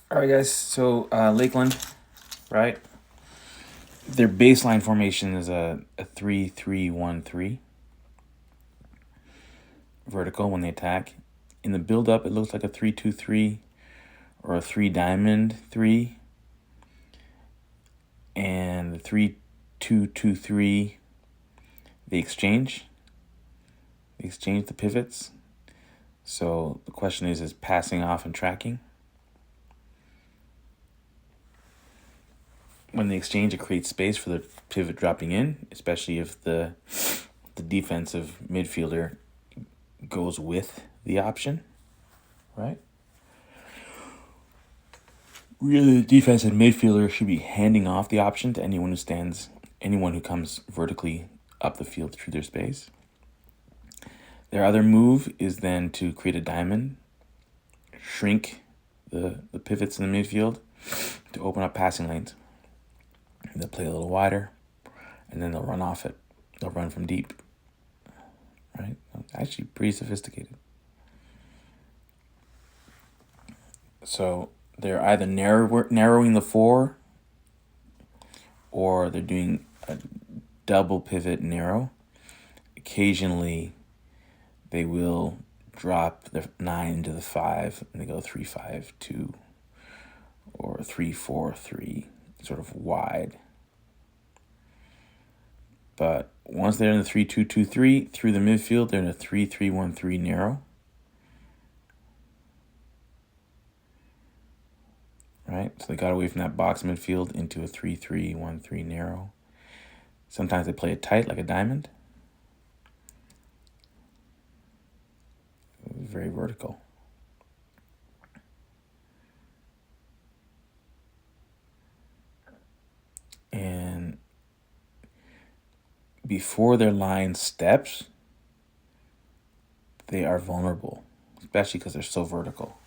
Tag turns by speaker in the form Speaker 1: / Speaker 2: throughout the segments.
Speaker 1: All right, guys. So Lakeland, right? Their baseline formation is a 3-3-1-3 vertical when they attack. In the build up, it looks like a 3-2-3 or a 3-diamond-3, and the 3-2-2-3 they exchange. They exchange the pivots. So the question is passing off and tracking. When they exchange, it creates space for the pivot dropping in, especially if the defensive midfielder goes with the option, right? Really, the defensive midfielder should be handing off the option to anyone who comes vertically up the field through their space. Their other move is then to create a diamond, shrink the pivots in the midfield to open up passing lanes. They'll play a little wider, and then they'll run off it. They'll run from deep, right? Actually, pretty sophisticated. So they're either narrowing the four, or they're doing a double pivot narrow. Occasionally, they will drop the 9 into the 5, and they go 3-5-2 or 3-4-3, sort of wide. But once they're in the 3-2-2-3 through the midfield, they're in a 3-3-1-3 narrow. Right? So they got away from that box midfield into a 3-3-1-3 narrow. Sometimes they play it tight like a diamond. Very vertical. And before their line steps, they are vulnerable, especially because they're so vertical.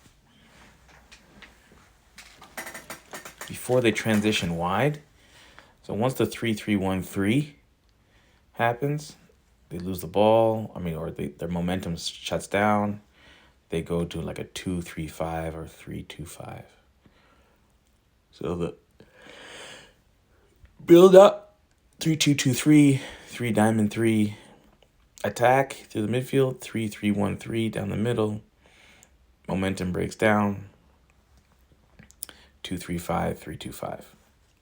Speaker 1: Before they transition wide, so once the 3-3-1-3 happens, they lose the ball. Their momentum shuts down. They go to like a 2-3-5 or 3-2-5. So the build up 3-2-2-3, 3-diamond-3, attack through the midfield, 3-3-1-3 down the middle. Momentum breaks down. 2-3-5, 3-2-5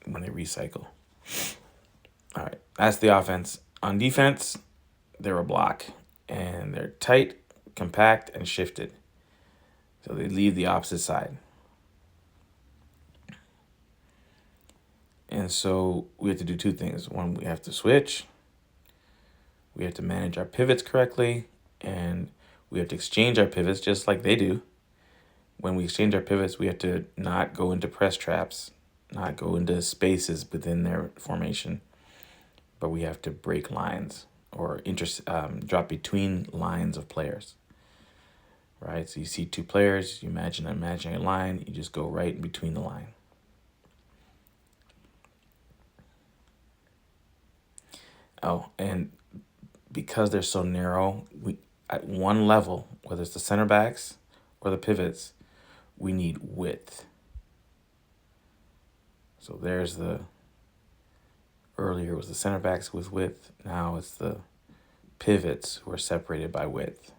Speaker 1: when they recycle. All right, that's the offense. On defense, they're a block, and they're tight, compact, and shifted. So they leave the opposite side. And so we have to do two things. One, we have to switch. We have to manage our pivots correctly, and we have to exchange our pivots just like they do. When we exchange our pivots, we have to not go into press traps, not go into spaces within their formation, but we have to break lines or drop between lines of players. Right? So you see two players, you imagine an imaginary line, you just go right in between the line. Oh, and because they're so narrow, we at one level, whether it's the center backs or the pivots, we need width. So there's earlier was the center backs with width, now it's the pivots who are separated by width.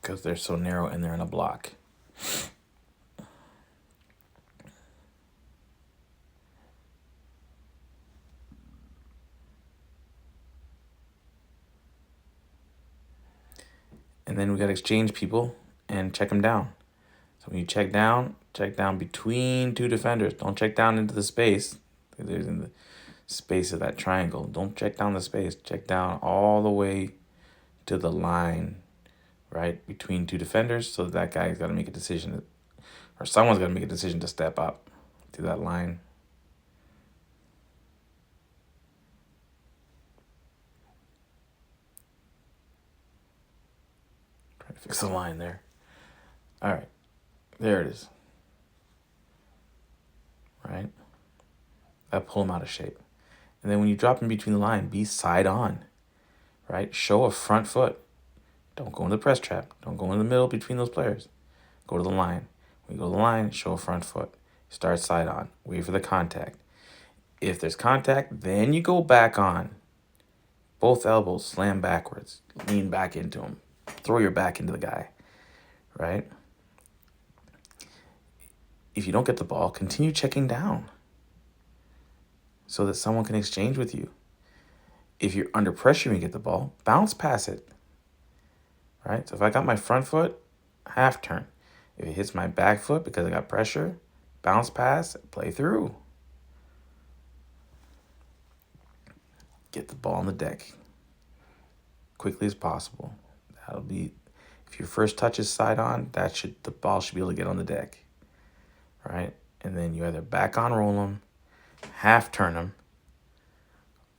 Speaker 1: Because they're so narrow and they're in a block. And then we got to exchange people and check them down. So when you check down between two defenders. Don't check down into the space. There's in the space of that triangle. Don't check down the space. Check down all the way to the line, right, between two defenders. So that guy's got to make a decision, or someone's got to make a decision to step up to that line. Try to fix the line there. All right, there it is. Right, that pull him out of shape. And then when you drop in between the line, be side on, right? Show a front foot. Don't go in the press trap. Don't go in the middle between those players. Go to the line. When you go to the line, show a front foot. Start side on. Wait for the contact. If there's contact, then you go back on. Both elbows slam backwards. Lean back into him. Throw your back into the guy. Right? If you don't get the ball, continue checking down so that someone can exchange with you. If you're under pressure and you get the ball, bounce pass it. Right? So if I got my front foot, half turn. If it hits my back foot because I got pressure, bounce pass, play through. Get the ball on the deck quickly as possible. That'll be, if your first touch is side on, the ball should be able to get on the deck. Right? And then you either back on roll them, half turn them,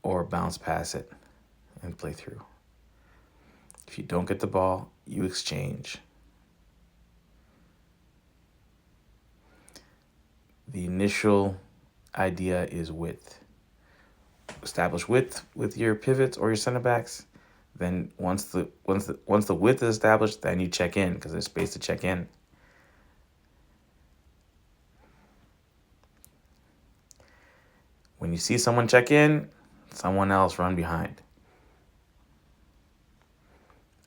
Speaker 1: or bounce pass it and play through. If you don't get the ball, you exchange. The initial idea is width. Establish width with your pivots or your center backs. Then once the width is established, then you check in because there's space to check in. When you see someone check in, someone else run behind.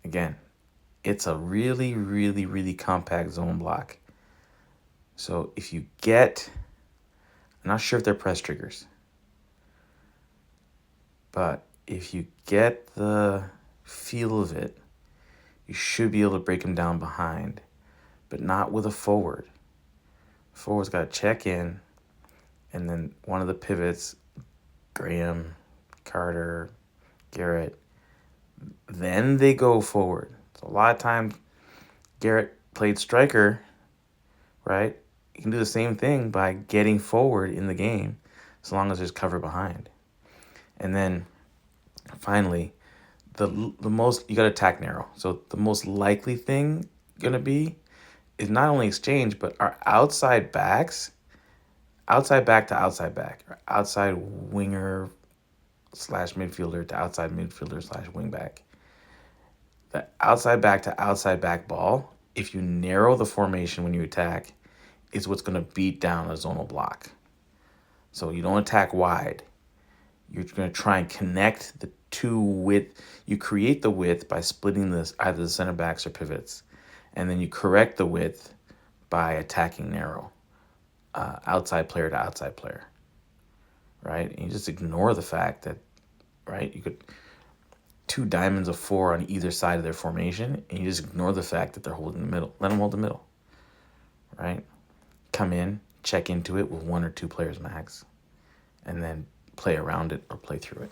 Speaker 1: Again, it's a really, really, really compact zone block. So if you get, I'm not sure if they're press triggers, but if you get the feel of it, you should be able to break them down behind, but not with a forward. Forward's got to check in, and then one of the pivots, Graham, Carter, Garrett, then they go forward. So a lot of times, Garrett played striker, right? You can do the same thing by getting forward in the game, as long as there's cover behind. And then, finally, the most, you got to attack narrow. So the most likely thing going to be is not only exchange, but our outside backs, outside back to outside back, or outside winger / midfielder to outside midfielder / wing back. The outside back to outside back ball, if you narrow the formation when you attack, is what's going to beat down a zonal block. So you don't attack wide. You're going to try and connect the two width. You create the width by splitting this, either the center backs or pivots. And then you correct the width by attacking narrow. Outside player to outside player. Right? And you just ignore the fact that, right, you could 2 diamonds of 4 on either side of their formation, and you just ignore the fact that they're holding the middle. Let them hold the middle. Right? Come in, check into it with 1 or 2 players max, and then play around it or play through it.